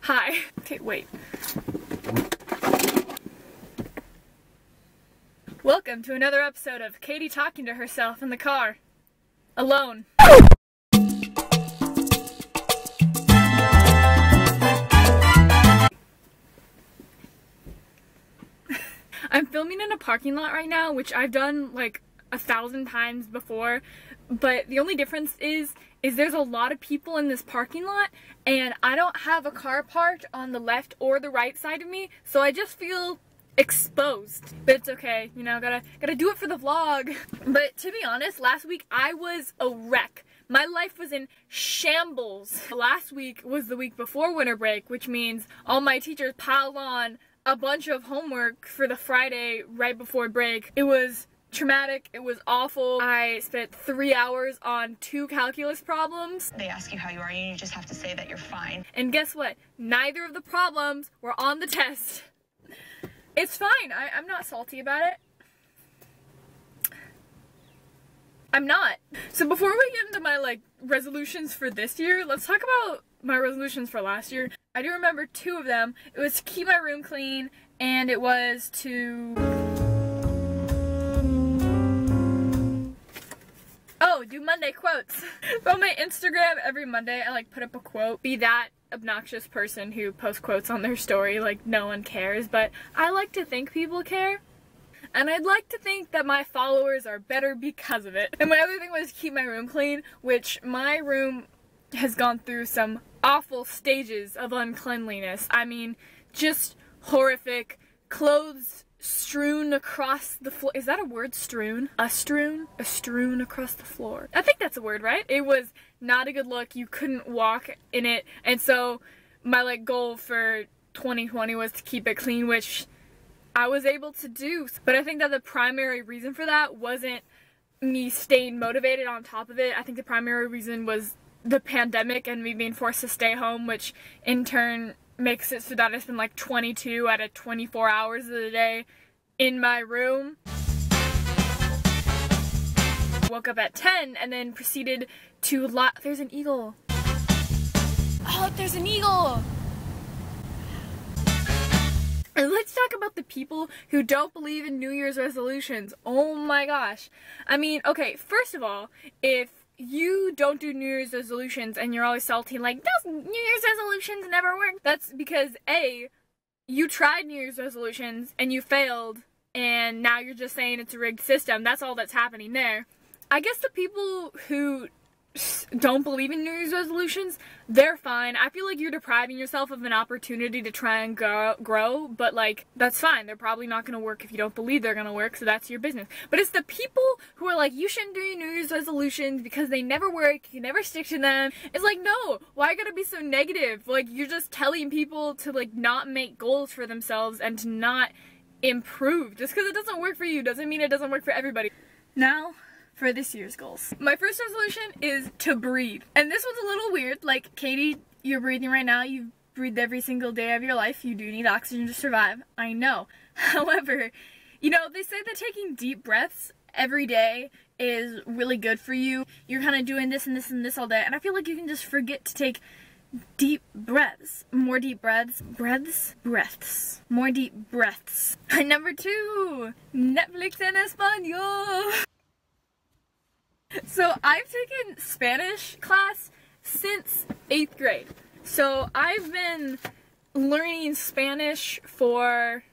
Hi. Okay, wait. Welcome to another episode of Katie talking to herself in the car. Alone. I'm filming in a parking lot right now, which I've done like 1,000 times before, but the only difference is there's a lot of people in this parking lot, and I don't have a car parked on the left or the right side of me, so I just feel exposed. But it's okay, you know, gotta do it for the vlog. But to be honest, last week I was a wreck. My life was in shambles. Last week was the week before winter break, which means all my teachers piled on a bunch of homework for the Friday right before break. It was traumatic, it was awful. I spent 3 hours on 2 calculus problems. They ask you how you are and you just have to say that you're fine. And guess what? Neither of the problems were on the test. It's fine, I'm not salty about it. I'm not. So before we get into my resolutions for this year, let's talk about my resolutions for last year. I do remember 2 of them. It was to keep my room clean, and it was to do Monday quotes. So on my Instagram every Monday I put up a quote. Be that obnoxious person who posts quotes on their story like no one cares, but I like to think people care. And I'd like to think that my followers are better because of it. And my other thing was keep my room clean, which my room has gone through some awful stages of uncleanliness. I mean, just horrific. Clothes strewn across the floor. Is that a word, strewn? A strewn across the floor. I think that's a word, right? It was not a good look. You couldn't walk in it. And so my goal for 2020 was to keep it clean, which I was able to do. But I think that the primary reason for that wasn't me staying motivated on top of it. I think the primary reason was the pandemic and me being forced to stay home, which in turn makes it so that I spend 22 out of 24 hours of the day in my room. Woke up at 10 and then proceeded to there's an eagle. Oh, there's an eagle! And let's talk about the people who don't believe in New Year's resolutions. Oh my gosh. I mean, okay, first of all, if you don't do New Year's resolutions and you're always salty like, those New Year's resolutions never work, that's because A, you tried New Year's resolutions and you failed, and now you're just saying it's a rigged system. That's all that's happening there. I guess the people who don't believe in New Year's resolutions, they're fine. I feel like you're depriving yourself of an opportunity to try and grow, but that's fine. They're probably not gonna work if you don't believe they're gonna work, so that's your business. But it's the people who are like, you shouldn't do New Year's resolutions because they never work, you never stick to them. It's like, no, why gotta be so negative? You're just telling people to not make goals for themselves and to not improve. Just because it doesn't work for you doesn't mean it doesn't work for everybody. Now, for this year's goals. My first resolution is to breathe. And this one's a little weird. Katie, you're breathing right now. You've breathed every single day of your life. You do need oxygen to survive. I know. However, you know, they say that taking deep breaths every day is really good for you. You're kind of doing this and this and this all day. And I feel like you can just forget to take deep breaths. More deep breaths. Breaths. More deep breaths. Number 2, Netflix en español. So I've taken Spanish class since 8th grade. So I've been learning Spanish for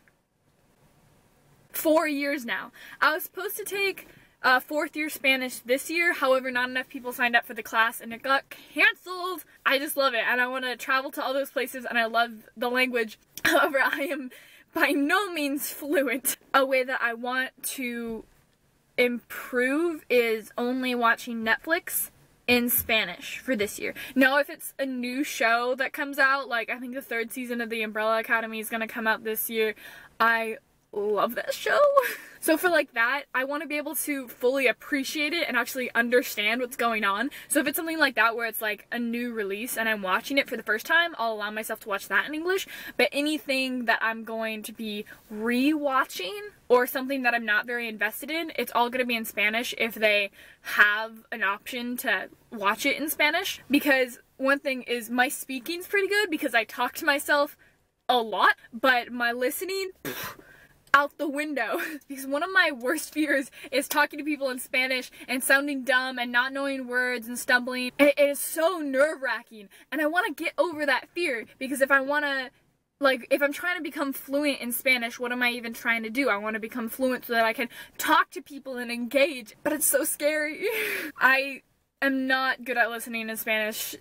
4 years now. I was supposed to take 4th year Spanish this year, however not enough people signed up for the class and it got cancelled. I just love it and I want to travel to all those places and I love the language. However, I am by no means fluent. A way that I want to improve is only watching Netflix in Spanish for this year. Now, if it's a new show that comes out, I think the 3rd season of The Umbrella Academy is gonna come out this year, I love that show. So for that, I want to be able to fully appreciate it and actually understand what's going on. So if it's something like that where it's a new release and I'm watching it for the first time, I'll allow myself to watch that in English. But anything that I'm going to be re-watching or something that I'm not very invested in, it's all going to be in Spanish if they have an option to watch it in Spanish. Because one thing is my speaking's pretty good because I talk to myself a lot, but my listening, out the window. Because one of my worst fears is talking to people in Spanish and sounding dumb and not knowing words and stumbling. It is so nerve-wracking, and I want to get over that fear, because if I want to, like, if I'm trying to become fluent in Spanish, what am I even trying to do? I want to become fluent so that I can talk to people and engage, but it's so scary. I am not good at listening in Spanish.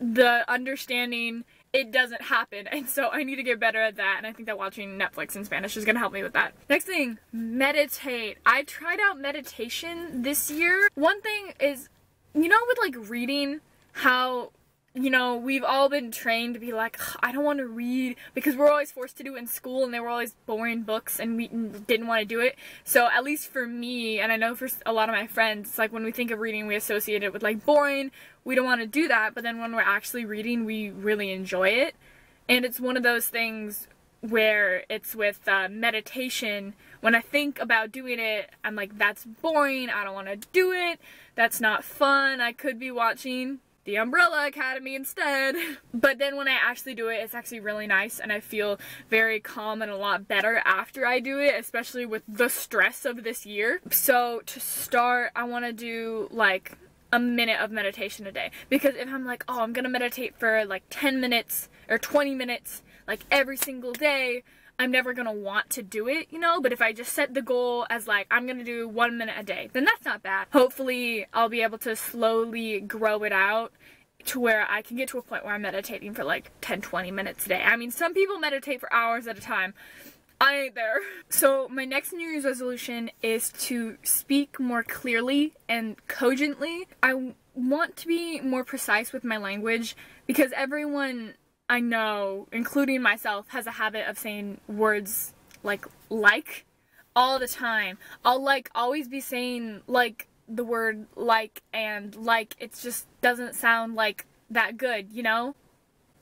The understanding, it doesn't happen, and so I need to get better at that, and I think that watching Netflix in Spanish is gonna help me with that. Next thing, meditate. I tried out meditation this year. One thing is, you know, with like reading, how, you know, we've all been trained to be like, I don't want to read, because we're always forced to do it in school, and they were always boring books, and we didn't want to do it. So at least for me, and I know for a lot of my friends, it's like when we think of reading, we associate it with like boring. We don't want to do that, but then when we're actually reading, we really enjoy it. And it's one of those things where it's with meditation. When I think about doing it, I'm like, that's boring, I don't want to do it, that's not fun, I could be watching The Umbrella Academy instead. But then when I actually do it, it's actually really nice, and I feel very calm and a lot better after I do it, especially with the stress of this year. So to start, I want to do like a minute of meditation a day, because if I'm like, oh, I'm gonna meditate for like 10 minutes or 20 minutes like every single day, I'm never gonna want to do it, you know. But if I just set the goal as like, I'm gonna do 1 minute a day, then that's not bad. Hopefully I'll be able to slowly grow it out to where I can get to a point where I'm meditating for like 10-20 minutes a day. I mean, some people meditate for hours at a time. I ain't there. So my next New Year's resolution is to speak more clearly and cogently. I want to be more precise with my language, because everyone I know, including myself, has a habit of saying words like all the time. I'll like always be saying like the word like, and like it just doesn't sound like that good, you know?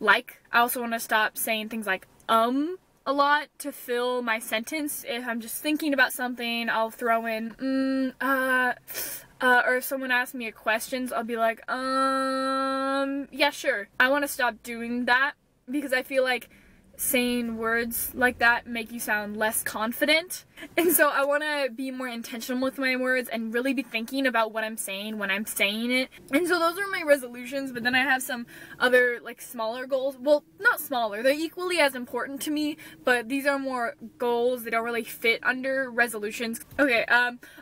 Like, I also want to stop saying things like a lot to fill my sentence. If I'm just thinking about something, I'll throw in or if someone asks me a question, I'll be like, yeah, sure. I want to stop doing that, because I feel like saying words like that make you sound less confident. And so I want to be more intentional with my words and really be thinking about what I'm saying when I'm saying it. And so those are my resolutions, but then I have some other like smaller goals. Well, not smaller, they're equally as important to me, but these are more goals that don't really fit under resolutions. Okay,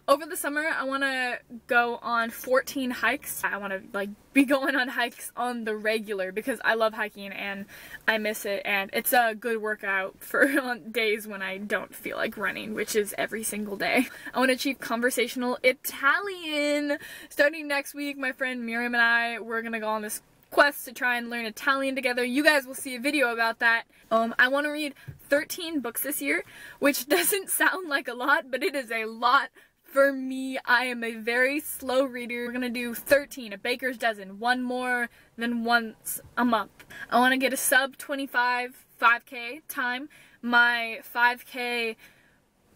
over the summer I want to go on 14 hikes. I want to like be going on hikes on the regular, because I love hiking and I miss it, and it's a good workout for on days when I don't feel like running, which is every single day. I want to achieve conversational Italian. Starting next week, my friend Miriam and I, we're gonna go on this quest to try and learn Italian together. You guys will see a video about that. I want to read 13 books this year, which doesn't sound like a lot, but it is a lot. For me, I am a very slow reader. We're gonna do 13, a baker's dozen, one more than once a month. I want to get a sub 25 5K time. My 5K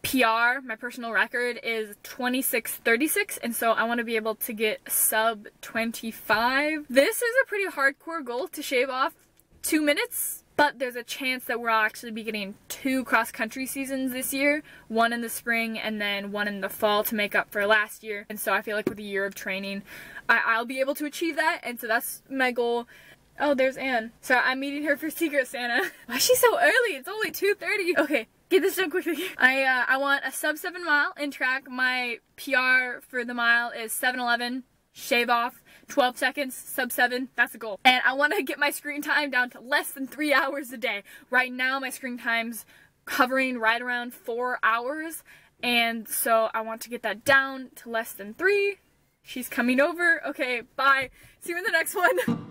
PR, my personal record, is 26:36, and so I want to be able to get sub 25. This is a pretty hardcore goal to shave off 2 minutes. But there's a chance that we'll actually be getting 2 cross-country seasons this year. One in the spring and then one in the fall to make up for last year. And so I feel like with a year of training, I'll be able to achieve that. And so that's my goal. Oh, there's Anne. So I'm meeting her for Secret Santa. Why is she so early? It's only 2:30. Okay, get this done quickly. I want a sub 7 mile in track. My PR for the mile is 7:11. Shave off 12 seconds, sub 7, that's the goal. And I want to get my screen time down to less than 3 hours a day. Right now my screen time's hovering right around 4 hours, and so I want to get that down to less than 3. She's coming over. Okay, bye. See you in the next one.